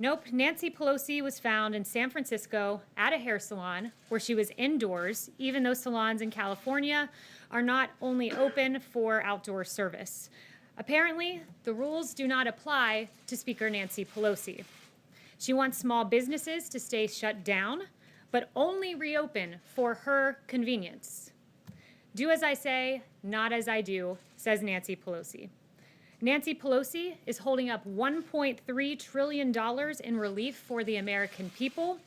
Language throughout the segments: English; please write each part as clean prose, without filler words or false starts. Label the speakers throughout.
Speaker 1: Nope, Nancy Pelosi was found in San Francisco at a hair salon where she was indoors, even though salons in California are not only open for outdoor service. Apparently, the rules do not apply to Speaker Nancy Pelosi. She wants small businesses to stay shut down, but only reopen for her convenience. Do as I say, not as I do, says Nancy Pelosi. Nancy Pelosi is holding up $1.3 trillion in relief for the American people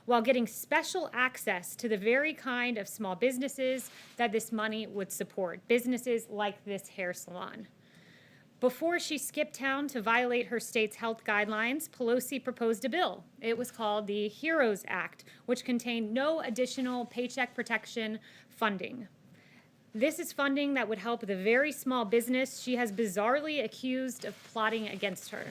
Speaker 1: while getting special access to the very kind of small businesses that this money would support, businesses like this hair salon. Before she skipped town to violate her state's health guidelines, Pelosi proposed a bill. It was called the HEROES Act, which contained no additional paycheck protection funding. This is funding that would help the very small business she has bizarrely accused of plotting against her.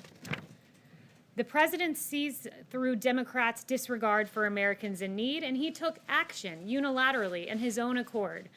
Speaker 1: The president sees through Democrats' disregard for Americans in need, and he took action unilaterally in his own accord.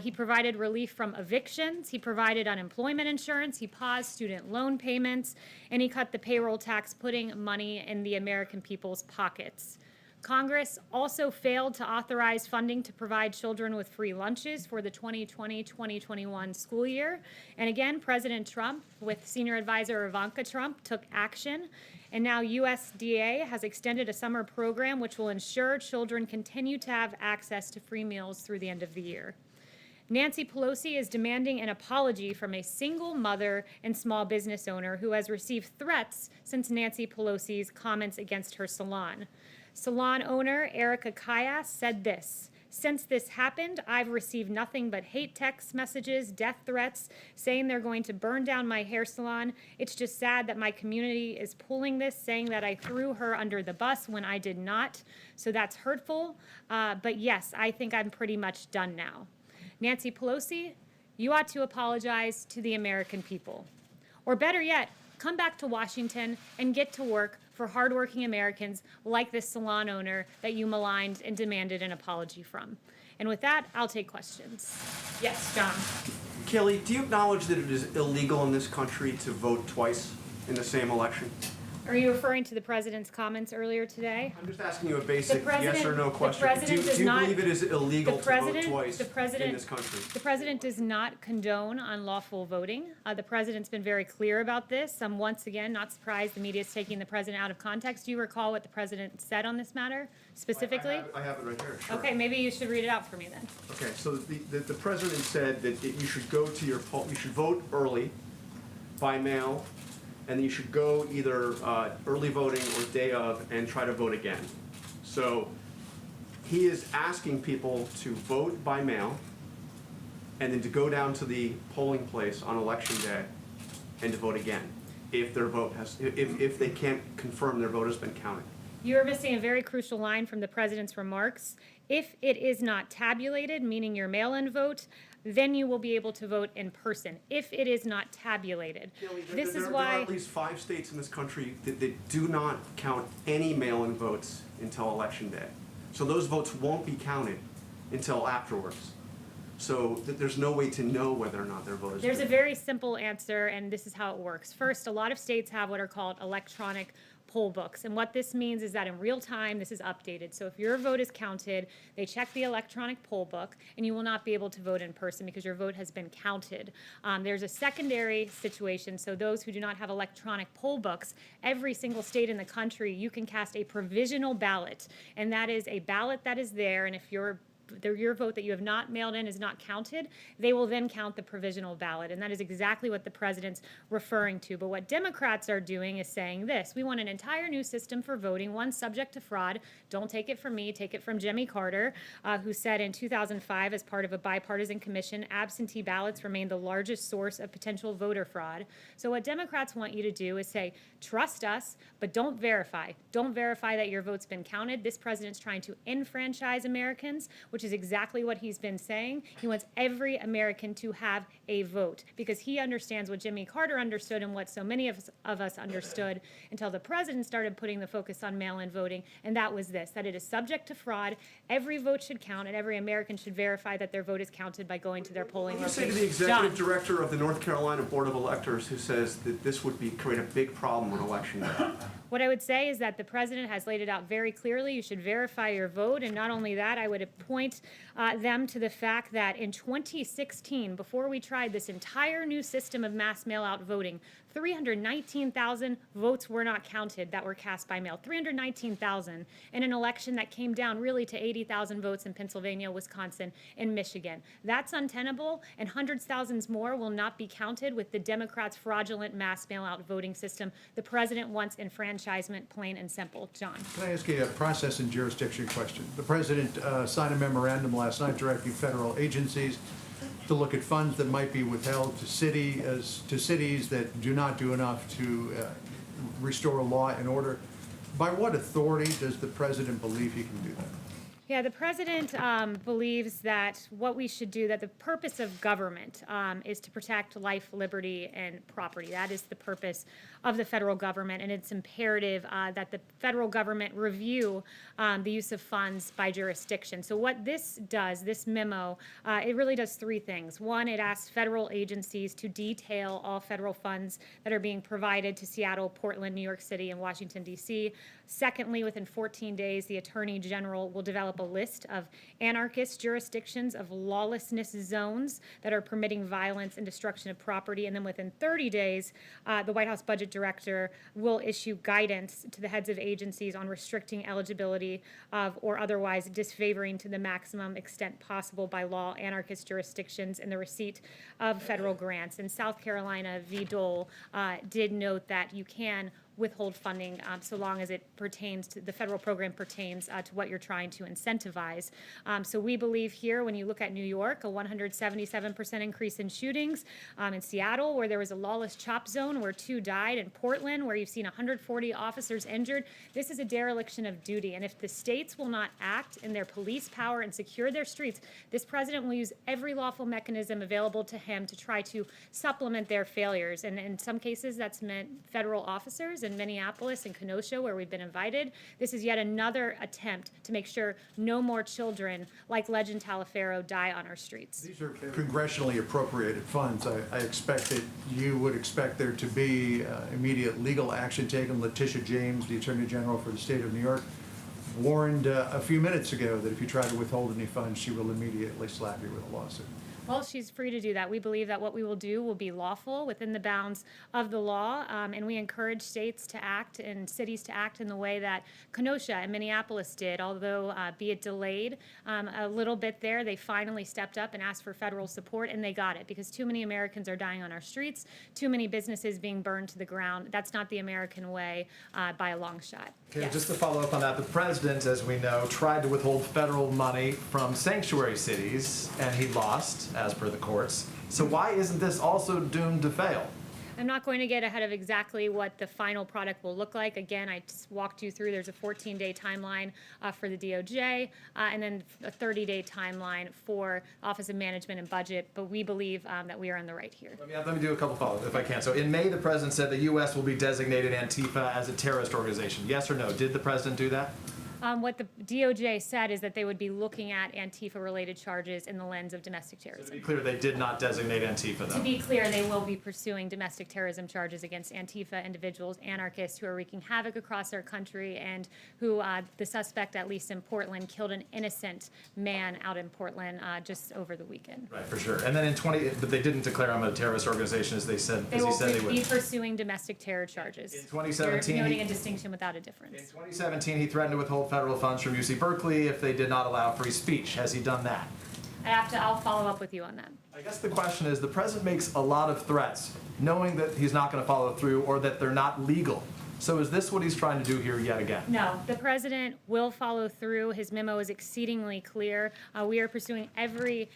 Speaker 1: He provided relief from evictions, he provided unemployment insurance, he paused student loan payments, and he cut the payroll tax, putting money in the American people's pockets. Congress also failed to authorize funding to provide children with free lunches for the 2020-2021 school year. And again, President Trump, with senior advisor Ivanka Trump, took action. And now USDA has extended a summer program which will ensure children continue to have access to free meals through the end of the year. Nancy Pelosi is demanding an apology from a single mother and small business owner who has received threats since Nancy Pelosi's comments against her salon. Salon owner Erica Kayas said this: "Since this happened, I've received nothing but hate text messages, death threats, saying they're going to burn down my hair salon. It's just sad that my community is pulling this, saying that I threw her under the bus when I did not. So that's hurtful. But yes, I think I'm pretty much done now." Nancy Pelosi, you ought to apologize to the American people. Or better yet, come back to Washington and get to work for hardworking Americans like this salon owner that you maligned and demanded an apology from. And with that, I'll take questions. Yes, John.
Speaker 2: Kayleigh, do you acknowledge that it is illegal in this country to vote twice in the same election?
Speaker 1: Are you referring to the president's comments earlier today?
Speaker 2: I'm just asking you a basic yes or no question. Do you believe it is illegal to vote twice in this country?
Speaker 1: The president does not condone unlawful voting. The president's been very clear about this. I'm once again not surprised the media is taking the president out of context. Do you recall what the president said on this matter specifically?
Speaker 2: I have it right here. Sure.
Speaker 1: Okay, maybe you should read it out for me then.
Speaker 2: Okay, so the president said that you should go to your poll, you should vote early, by mail, and you should go either early voting or day of and try to vote again. So he is asking people to vote by mail and then to go down to the polling place on election day and to vote again if their vote has, if they can't confirm their vote has been counted.
Speaker 1: You're missing a very crucial line from the president's remarks. If it is not tabulated, meaning your mail-in vote, then you will be able to vote in person. If it is not tabulated. This is why
Speaker 2: there are at least 5 states in this country that do not count any mail-in votes until election day. So those votes won't be counted until afterwards. So there's no way to know whether or not their vote is
Speaker 1: There's a very simple answer, and this is how it works. First, a lot of states have what are called electronic poll books. And what this means is that in real time, this is updated. So if your vote is counted, they check the electronic poll book, and you will not be able to vote in person because your vote has been counted. There's a secondary situation. So those who do not have electronic poll books, every single state in the country, you can cast a provisional ballot. And that is a ballot that is there, and if your vote that you have not mailed in is not counted, they will then count the provisional ballot. And that is exactly what the president's referring to. But what Democrats are doing is saying this: we want an entire new system for voting, one subject to fraud. Don't take it from me, take it from Jimmy Carter, who said in 2005, as part of a bipartisan commission, absentee ballots remain the largest source of potential voter fraud. So what Democrats want you to do is say, trust us, but don't verify. Don't verify that your vote's been counted. This president's trying to enfranchise Americans, which is exactly what he's been saying. He wants every American to have a vote because he understands what Jimmy Carter understood and what so many of us understood until the president started putting the focus on mail-in voting, and that was this: that it is subject to fraud. Every vote should count, and every American should verify that their vote is counted by going to their polling location.
Speaker 2: What do you say to the executive director of the North Carolina Board of Electors who says that this would create a big problem on election day?
Speaker 1: What I would say is that the president has laid it out very clearly. You should verify your vote. And not only that, I would point them to the fact that in 2016, before we tried this entire new system of mass mail-out voting, 319,000 votes were not counted that were cast by mail. 319,000 in an election that came down really to 80,000 votes in Pennsylvania, Wisconsin, and Michigan. That's untenable, and hundreds of thousands more will not be counted with the Democrats' fraudulent mass mail-out voting system. The president wants enfranchisement, plain and simple. John.
Speaker 3: Can I ask you a process and jurisdiction question? The president signed a memorandum last night directing federal agencies to look at funds that might be withheld to cities that do not do enough to restore law and order. By what authority does the president believe he can do that?
Speaker 1: Yeah, the president believes that what we should do, that the purpose of government is to protect life, liberty, and property. That is the purpose of the federal government, and it's imperative that the federal government review the use of funds by jurisdiction. So what this does, this memo, it really does three things. One, it asks federal agencies to detail all federal funds that are being provided to Seattle, Portland, New York City, and Washington, D.C. Secondly, within 14 days, the Attorney General will develop a list of anarchist jurisdictions, of lawlessness zones that are permitting violence and destruction of property. And then within 30 days, the White House Budget Director will issue guidance to the heads of agencies on restricting eligibility of or otherwise disfavoring to the maximum extent possible by law anarchist jurisdictions in the receipt of federal grants. And South Carolina v. Dole did note that you can withhold funding so long as it pertains to the federal program pertains to what you're trying to incentivize. So we believe here, when you look at New York, a 177% increase in shootings, in Seattle, where there was a lawless chop zone where 2 died, in Portland, where you've seen 140 officers injured. This is a dereliction of duty. And if the states will not act in their police power and secure their streets, this president will use every lawful mechanism available to him to try to supplement their failures. And in some cases, that's meant federal officers in Minneapolis and Kenosha, where we've been invited. This is yet another attempt to make sure no more children like Legend Taliaferro die on our streets.
Speaker 3: These are congressionally appropriated funds. I expect that you would expect there to be immediate legal action taken. Letitia James, the Attorney General for the state of New York, warned a few minutes ago that if you try to withhold any funds, she will immediately slap you with a lawsuit.
Speaker 1: Well, she's free to do that. We believe that what we will do will be lawful within the bounds of the law, and we encourage states to act and cities to act in the way that Kenosha and Minneapolis did. Although, be it delayed a little bit there, they finally stepped up and asked for federal support, and they got it, because too many Americans are dying on our streets, too many businesses being burned to the ground. That's not the American way by a long shot.
Speaker 4: Okay,
Speaker 1: Yes.
Speaker 4: just to follow up on that, the president, as we know, tried to withhold federal money from sanctuary cities, and he lost, as per the courts. So why isn't this also doomed to fail?
Speaker 1: I'm not going to get ahead of exactly what the final product will look like. Again, I just walked you through, there's a 14-day timeline for the DOJ, and then a 30-day timeline for Office of Management and Budget, but we believe that we are on the right here.
Speaker 4: Let me do a couple follow-ups if I can. So in May, the president said the U.S. will be designated Antifa as a terrorist organization. Yes or no? Did the president do that?
Speaker 1: What the DOJ said is that they would be looking at Antifa-related charges in the lens of domestic
Speaker 4: To
Speaker 1: terrorism.
Speaker 4: be clear, they did not designate Antifa, though.
Speaker 1: To be clear, they will be pursuing domestic terrorism charges against Antifa individuals, anarchists who are wreaking havoc across our country, and who the suspect, at least in Portland, killed an innocent man out in Portland just over the weekend.
Speaker 4: Right, for sure. And then but they didn't declare him a terrorist organization, as he said they
Speaker 1: They will be
Speaker 4: would.
Speaker 1: pursuing domestic terror charges.
Speaker 4: In 2017,
Speaker 1: You're noting a distinction without a difference.
Speaker 4: In 2017, he threatened to withhold federal funds from UC Berkeley if they did not allow free speech. Has he done that?
Speaker 1: I'll follow up with you on that.
Speaker 4: I guess the question is, the president makes a lot of threats, knowing that he's not going to follow through or that they're not legal. So is this what he's trying to do here yet again?
Speaker 1: No, the president will follow through. His memo is exceedingly clear. We are pursuing every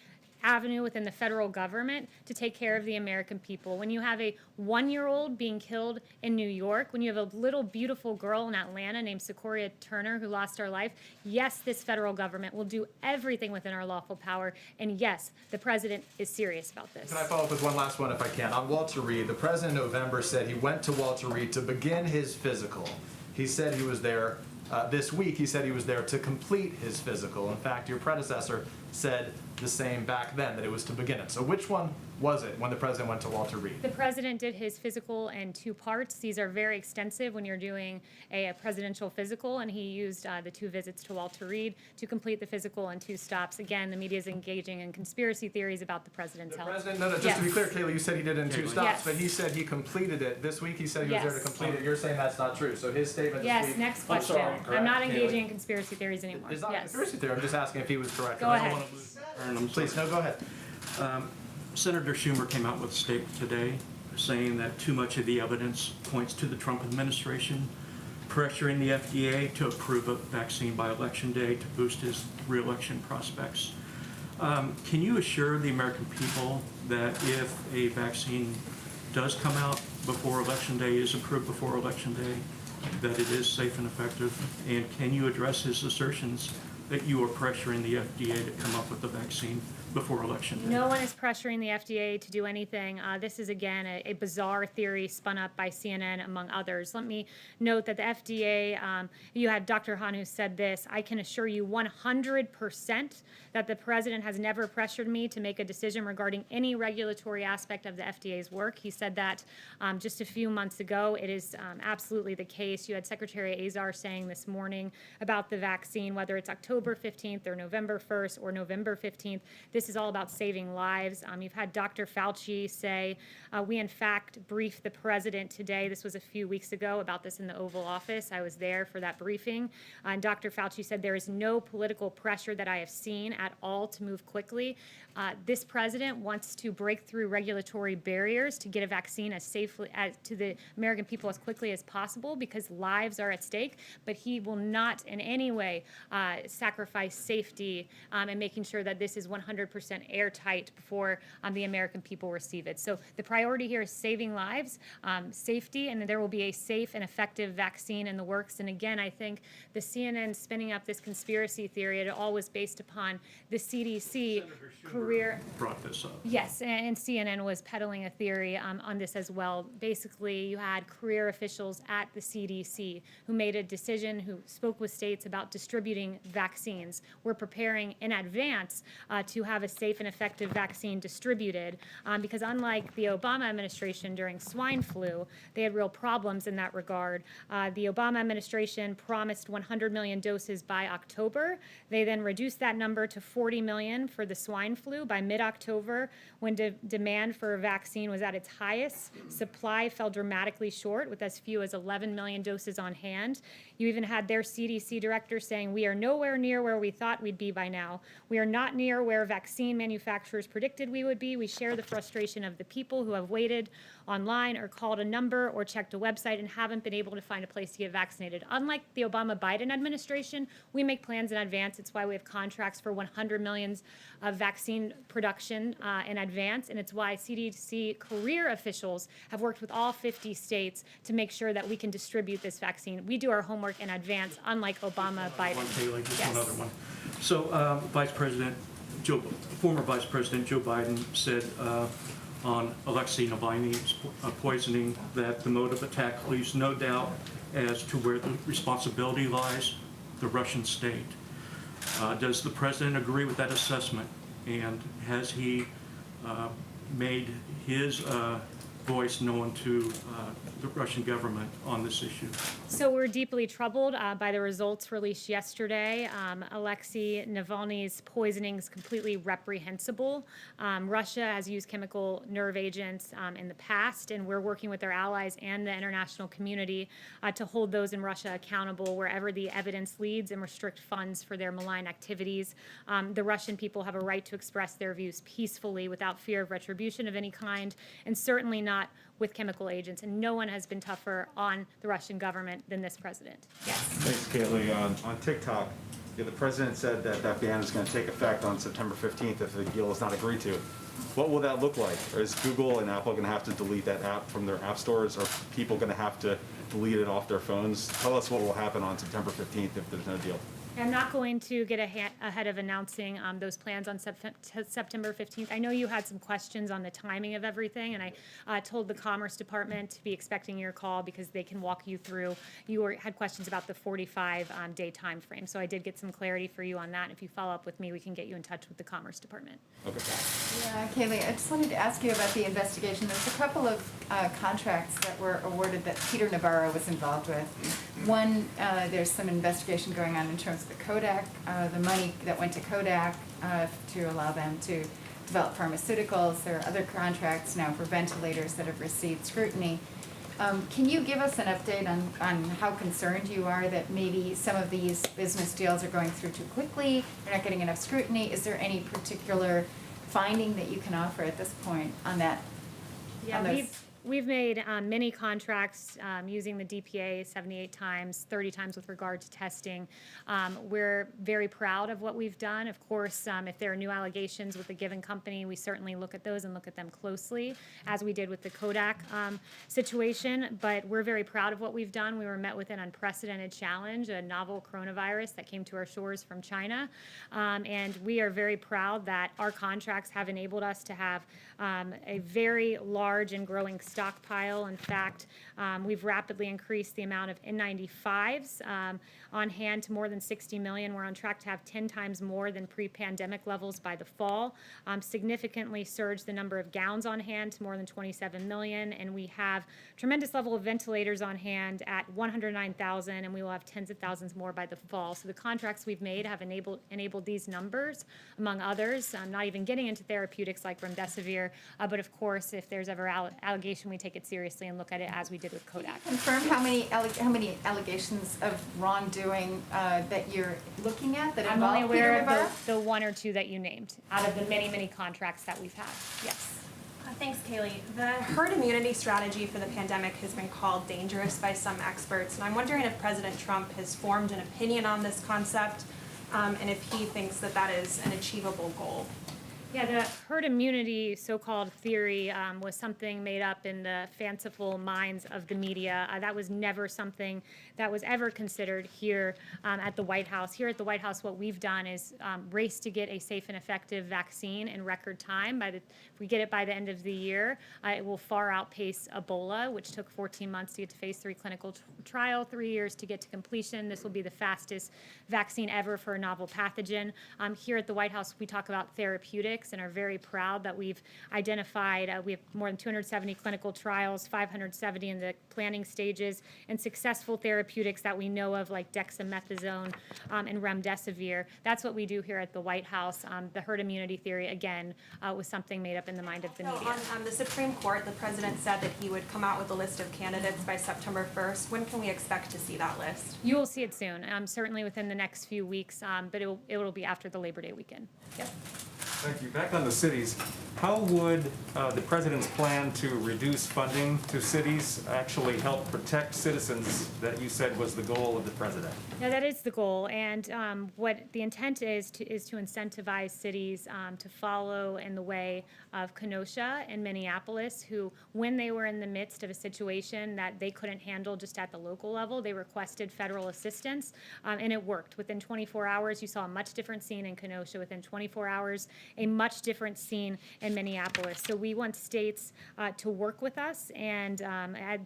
Speaker 1: avenue within the federal government to take care of the American people. When you have a 1-year-old being killed in New York, when you have a little beautiful girl in Atlanta named Sequoia Turner who lost her life, yes, this federal government will do everything within our lawful power, and yes, the president is serious about this.
Speaker 4: Can I follow up with one last one if I can? On Walter Reed, the president in November said he went to Walter Reed to begin his physical. He said he was there this week. He said he was there to complete his physical. In fact, your predecessor said the same back then, that it was to begin it. So which one was it when the president went to Walter Reed?
Speaker 1: The president did his physical in 2 parts. These are very extensive when you're doing a presidential physical, and he used the 2 visits to Walter Reed to complete the physical in 2 stops. Again, the media is engaging in conspiracy theories about the president's
Speaker 4: The
Speaker 1: health.
Speaker 4: president, no, just to be
Speaker 1: Yes.
Speaker 4: clear, Kayleigh, you said he did it in 2 stops,
Speaker 1: Yes.
Speaker 4: but he said he completed it. This week he said he was there to
Speaker 1: Yes.
Speaker 4: complete it. You're saying that's not true. So his statement this
Speaker 1: Yes,
Speaker 4: week.
Speaker 1: next
Speaker 4: I'm
Speaker 1: question.
Speaker 4: sorry,
Speaker 1: I'm
Speaker 4: correct,
Speaker 1: not
Speaker 4: Kayleigh?
Speaker 1: engaging in conspiracy theories anymore.
Speaker 4: It's not a
Speaker 1: Yes.
Speaker 4: conspiracy theory. I'm just asking if he was correct.
Speaker 1: Go
Speaker 4: I don't
Speaker 1: ahead.
Speaker 4: wanna lose- Please, no, go ahead.
Speaker 5: Senator Schumer came out with a statement today saying that too much of the evidence points to the Trump administration pressuring the FDA to approve a vaccine by Election Day to boost his reelection prospects. Can you assure the American people that if a vaccine does come out before Election Day, is approved before Election Day, that it is safe and effective? And can you address his assertions that you are pressuring the FDA to come up with a vaccine before Election Day?
Speaker 1: No one is pressuring the FDA to do anything. This is, again, a bizarre theory spun up by CNN, among others. Let me note that the FDA, you had Dr. Hahn who said this, I can assure you 100% that the president has never pressured me to make a decision regarding any regulatory aspect of the FDA's work. He said that just a few months ago. It is absolutely the case. You had Secretary Azar saying this morning about the vaccine, whether it's October 15th or November 1st or November 15th, this is all about saving lives. You've had Dr. Fauci say, we in fact briefed the president today. This was a few weeks ago about this in the Oval Office. I was there for that briefing. And Dr. Fauci said there is no political pressure that I have seen at all to move quickly. This president wants to break through regulatory barriers to get a vaccine as safely to the American people as quickly as possible because lives are at stake, but he will not in any way sacrifice safety and making sure that this is 100% airtight before the American people receive it. So the priority here is saving lives, safety, and there will be a safe and effective vaccine in the works. And again, I think the CNN spinning up this conspiracy theory, it all was based upon the CDC career.
Speaker 5: Brought this up.
Speaker 1: Yes, and CNN was peddling a theory on this as well. Basically, you had career officials at the CDC who made a decision, who spoke with states about distributing vaccines. We're preparing in advance to have a safe and effective vaccine distributed because unlike the Obama administration during swine flu, they had real problems in that regard. The Obama administration promised 100 million doses by October. They then reduced that number to 40 million for the swine flu. By mid-October, when demand for a vaccine was at its highest, supply fell dramatically short with as few as 11 million doses on hand. You even had their CDC director saying, we are nowhere near where we thought we'd be by now. We are not near where vaccine manufacturers predicted we would be. We share the frustration of the people who have waited online or called a number or checked a website and haven't been able to find a place to get vaccinated. Unlike the Obama-Biden administration, we make plans in advance. It's why we have contracts for 100 million of vaccine production in advance, and it's why CDC career officials have worked with all 50 states to make sure that we can distribute this vaccine. We do our homework in advance, unlike Obama, Biden.
Speaker 5: One, Kayleigh, just
Speaker 1: Yes.
Speaker 5: one other one. So former Vice President Joe Biden said on Alexei Navalny's poisoning that the mode of attack leaves no doubt as to where the responsibility lies, the Russian state. Does the president agree with that assessment? And has he made his voice known to the Russian government on this issue?
Speaker 1: So we're deeply troubled by the results released yesterday. Alexei Navalny's poisoning is completely reprehensible. Russia has used chemical nerve agents in the past, and we're working with our allies and the international community to hold those in Russia accountable wherever the evidence leads and restrict funds for their malign activities. The Russian people have a right to express their views peacefully without fear of retribution of any kind, and certainly not with chemical agents, and no one has been tougher on the Russian government than this president. Yes.
Speaker 6: Thanks, Kayleigh. On TikTok, the president said that that ban is going to take effect on September 15th if the deal is not agreed to. What will that look like? Is Google and Apple going to have to delete that app from their app stores? Are people going to have to delete it off their phones? Tell us what will happen on September 15th if there's no deal.
Speaker 1: I'm not going to get ahead of announcing those plans on September 15th. I know you had some questions on the timing of everything, and I told the Commerce Department to be expecting your call because they can walk you through. Had questions about the 45-day time frame, so I did get some clarity for you on that. If you follow up with me, we can get you in touch with the Commerce Department.
Speaker 7: Yeah, Kayleigh, I just wanted to ask you about the investigation. There's a couple of contracts that were awarded that Peter Navarro was involved with. One, there's some investigation going on in terms of the Kodak, the money that went to Kodak to allow them to develop pharmaceuticals. There are other contracts now for ventilators that have received scrutiny. Can you give us an update on how concerned you are that maybe some of these business deals are going through too quickly, they're not getting enough scrutiny? Is there any particular finding that you can offer at this point on that?
Speaker 1: Yeah, we've made many contracts using the DPA 78 times, 30 times with regard to testing. We're very proud of what we've done. Of course, if there are new allegations with a given company, we certainly look at those and look at them closely, as we did with the Kodak situation. But we're very proud of what we've done. We were met with an unprecedented challenge, a novel coronavirus that came to our shores from China. And we are very proud that our contracts have enabled us to have a very large and growing stockpile. In fact, we've rapidly increased the amount of N95s on hand to more than 60 million. We're on track to have 10 times more than pre-pandemic levels by the fall. Significantly surged the number of gowns on hand to more than 27 million, and we have tremendous level of ventilators on hand at 109,000, and we will have tens of thousands more by the fall. So the contracts we've made have enabled these numbers, among others. Not even getting into therapeutics like remdesivir, but of course, if there's ever allegation, we take it seriously and look at it as we did with Kodak.
Speaker 7: Confirm how many allegations of wrongdoing that you're looking at that
Speaker 1: I'm only
Speaker 7: involve Peter
Speaker 1: aware
Speaker 7: Navarro?
Speaker 1: of the one or two that you named out of the many, many contracts that we've had. Yes.
Speaker 8: Thanks, Kayleigh. The herd immunity strategy for the pandemic has been called dangerous by some experts, and I'm wondering if President Trump has formed an opinion on this concept, and if he thinks that that is an achievable goal.
Speaker 1: Yeah, the herd immunity so-called theory was something made up in the fanciful minds of the media. That was never something that was ever considered here at the White House. Here at the White House, what we've done is race to get a safe and effective vaccine in record time. If we get it by the end of the year, it will far outpace Ebola, which took 14 months to get to phase 3 clinical trial, 3 years to get to completion. This will be the fastest vaccine ever for a novel pathogen. Here at the White House, we talk about therapeutics and are very proud that we've identified, we have more than 270 clinical trials, 570 in the planning stages, and successful therapeutics that we know of like dexamethasone and remdesivir. That's what we do here at the White House. The herd immunity theory, again, was something made up in the mind of the media.
Speaker 8: On the Supreme Court, the president said that he would come out with a list of candidates by September 1st. When can we expect to see that list?
Speaker 1: You will see it soon, certainly within the next few weeks, but it will be after the Labor Day weekend. Yep.
Speaker 6: Thank you. Back on the cities, how would the president's plan to reduce funding to cities actually help protect citizens that you said was the goal of the president?
Speaker 1: Yeah, that is the goal, and what the intent is to incentivize cities to follow in the way of Kenosha and Minneapolis, who, when they were in the midst of a situation that they couldn't handle just at the local level, they requested federal assistance, and it worked. Within 24 hours, you saw a much different scene in Kenosha. Within 24 hours, a much different scene in Minneapolis. So we want states to work with us, and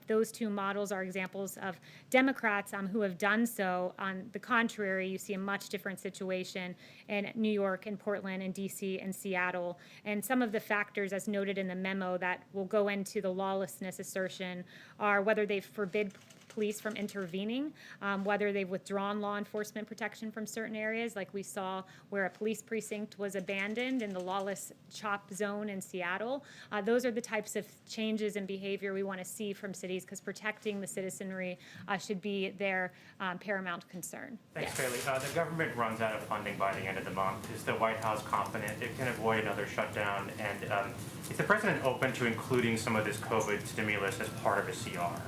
Speaker 1: those two models are examples of Democrats who have done so. On the contrary, you see a much different situation in New York and Portland and DC and Seattle. And some of the factors, as noted in the memo, that will go into the lawlessness assertion are whether they forbid police from intervening, whether they've withdrawn law enforcement protection from certain areas, like we saw where a police precinct was abandoned in the lawless CHOP zone in Seattle. Those are the types of changes in behavior we want to see from cities, because protecting the citizenry should be their paramount concern.
Speaker 9: Thanks, Kayleigh. The government runs out of funding by the end of the month. Is the White House confident it can avoid another shutdown? And is the president open to including some of this COVID stimulus as part of a CR?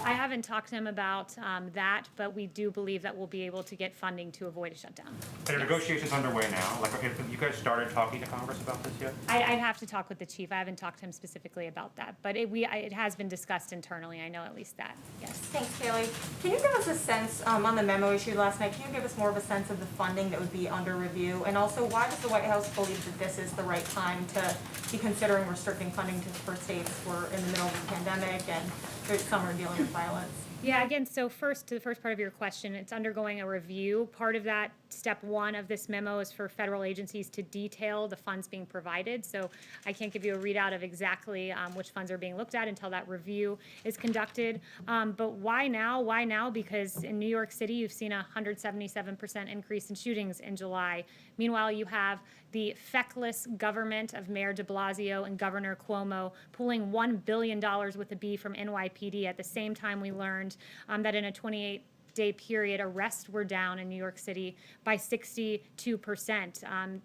Speaker 1: I haven't talked to him about that, but we do believe that we'll be able to get funding to avoid a shutdown.
Speaker 9: Are negotiations underway now? Like, have you guys started talking to Congress about this yet?
Speaker 1: I'd have to talk with the chief. I haven't talked to him specifically about that, but it has been discussed internally. I know at least that, yes.
Speaker 10: Thanks, Kayleigh. Can you give us a sense, on the memo issued last night, can you give us more of a sense of the funding that would be under review? And also, why does the White House believe that this is the right time to be considering restricting funding for states? We're in the middle of a pandemic and some are dealing with violence.
Speaker 1: Yeah, again, so first, to the first part of your question, it's undergoing a review. Part of that, step one of this memo is for federal agencies to detail the funds being provided. So I can't give you a readout of exactly which funds are being looked at until that review is conducted. But why now? Why now? Because in New York City, you've seen a 177% increase in shootings in July. Meanwhile, you have the feckless government of Mayor de Blasio and Governor Cuomo pulling $1 billion with a B from NYPD at the same time we learned that in a 28-day period, arrests were down in New York City by 62%.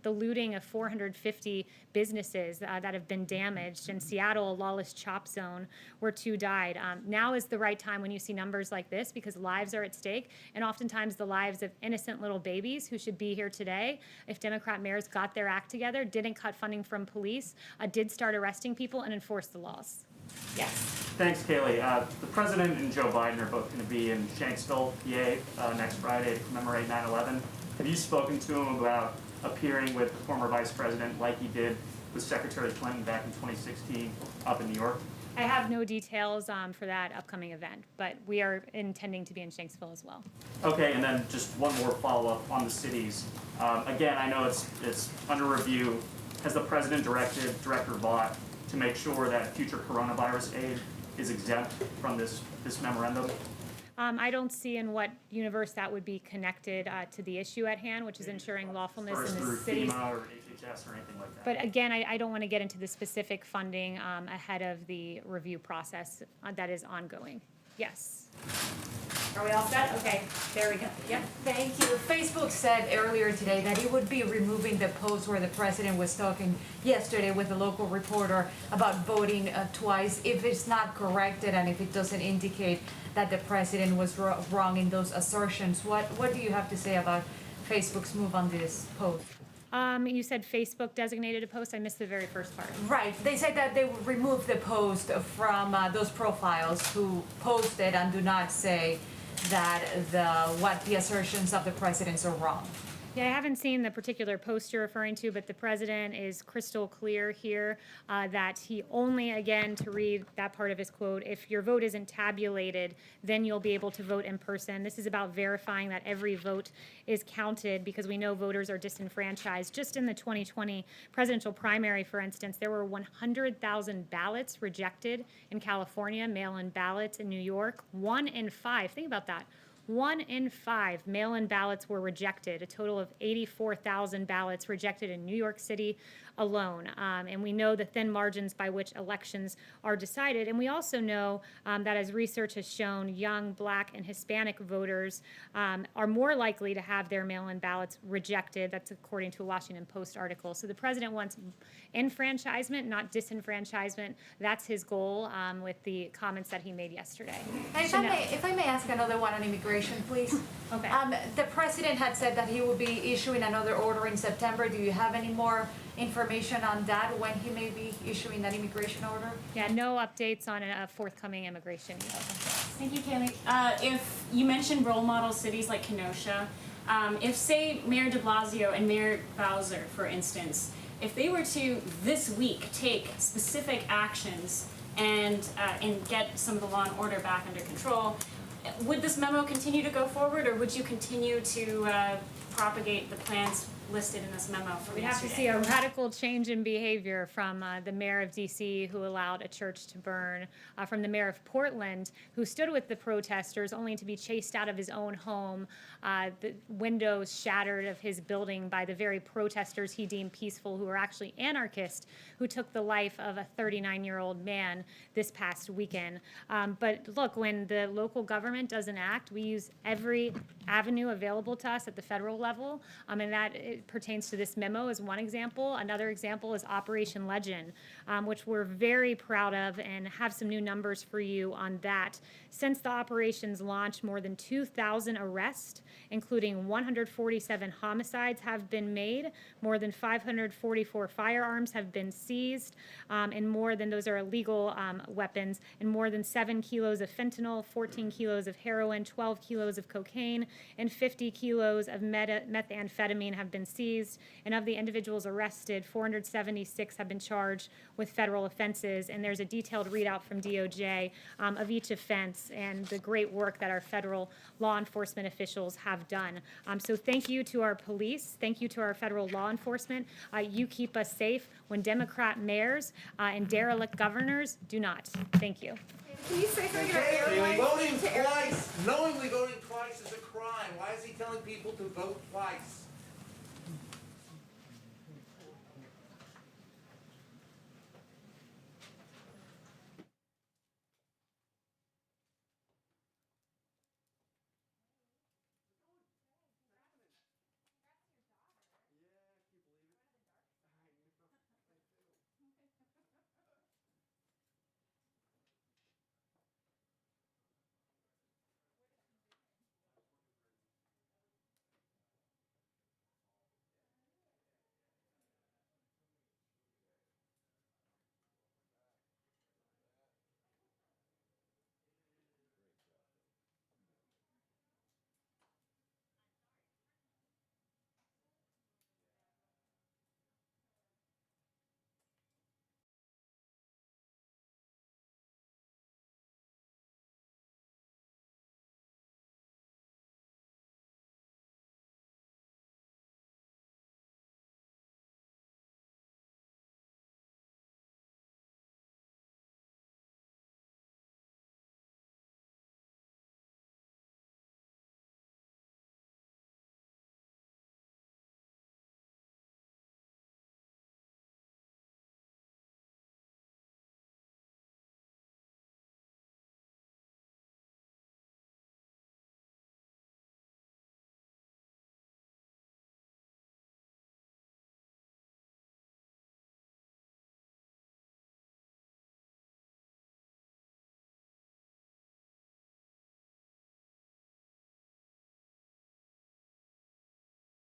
Speaker 1: The looting of 450 businesses that have been damaged. In Seattle, a lawless chop zone where 2 died. Now is the right time when you see numbers like this because lives are at stake, and oftentimes the lives of innocent little babies who should be here today if Democrat mayors got their act together, didn't cut funding from police, did start arresting people and enforce the laws. Yes.
Speaker 11: Thanks, Kayleigh. The president and Joe Biden are both going to be in Shanksville, PA, next Friday to commemorate 9/11. Have you spoken to him about appearing with the former vice president like he did with Secretary Clinton back in 2016 up in New York?
Speaker 1: I have no details for that upcoming event, but we are intending to be in Shanksville as well.
Speaker 11: Okay, and then just one more follow-up on the cities. Again, I know it's under review. Has the president directed Director Vaught to make sure that future coronavirus aid is exempt from this memorandum?
Speaker 1: I don't see in what universe that would be connected to the issue at hand, which is ensuring lawfulness in the
Speaker 11: Through
Speaker 1: cities.
Speaker 11: FEMA or HHS or anything like that?
Speaker 1: But again, I don't want to get into the specific funding ahead of the review process that is ongoing. Yes. Are we all set? Okay, there we go. Yep.
Speaker 12: Thank you. Facebook said earlier today that it would be removing the post where the president was talking yesterday with a local reporter about voting twice if it's not corrected and if it doesn't indicate that the president was wrong in those assertions. What do you have to say about Facebook's move on this post?
Speaker 1: You said Facebook designated a post. I missed the very first part.
Speaker 12: Right. They said that they would remove the post from those profiles who posted and do not say that the assertions of the presidents are wrong.
Speaker 1: Yeah, I haven't seen the particular post you're referring to, but the president is crystal clear here that he only, again, to read that part of his quote, if your vote isn't tabulated, then you'll be able to vote in person. This is about verifying that every vote is counted because we know voters are disenfranchised. Just in the 2020 presidential primary, for instance, there were 100,000 ballots rejected in California, mail-in ballots in New York. 1 in 5, think about that. 1 in 5 mail-in ballots were rejected, a total of 84,000 ballots rejected in New York City alone. And we know the thin margins by which elections are decided. And we also know that as research has shown, young, Black, and Hispanic voters are more likely to have their mail-in ballots rejected. That's according to a Washington Post article. So the president wants enfranchisement, not disenfranchisement. That's his goal with the comments that he made yesterday.
Speaker 12: And if I may ask another one on immigration, please.
Speaker 1: Okay.
Speaker 12: The president had said that he will be issuing another order in September. Do you have any more information on that, when he may be issuing that immigration order?
Speaker 1: Yeah, no updates on a forthcoming immigration.
Speaker 13: Thank you, Kayleigh. If you mentioned role model cities like Kenosha, if, say, Mayor de Blasio and Mayor Bowser, for instance, if they were to this week take specific actions and get some of the law and order back under control, would this memo continue to go forward, or would you continue to propagate the plans listed in this memo from
Speaker 1: We have to see a radical change in behavior from the mayor of DC, who allowed a church to burn, from the mayor of Portland, who stood with the protesters only to be chased out of his own home, the windows shattered of his building by the very protesters he deemed peaceful, who were actually anarchists, who took the life of a 39-year-old man this past weekend. But look, when the local government doesn't act, we use every avenue available to us at the federal level, and that pertains to this memo is one example. Another example is Operation Legend, which we're very proud of and have some new numbers for you on that. Since the operation's launch, more than 2,000 arrests, including 147 homicides, have been made. More than 544 firearms have been seized, and more than those are illegal weapons, and more than 7 kilos of fentanyl, 14 kilos of heroin, 12 kilos of cocaine, and 50 kilos of methamphetamine have been seized. And of the individuals arrested, 476 have been charged with federal offenses. And there's a detailed readout from DOJ of each offense and the great work that our federal law enforcement officials have done. So thank you to our police. Thank you to our federal law enforcement. You keep us safe when Democrat mayors and derelict governors do not. Thank you.
Speaker 7: Can you say something about airlines?
Speaker 14: Voting twice, knowingly voting twice is a crime. Why is he telling people to vote twice?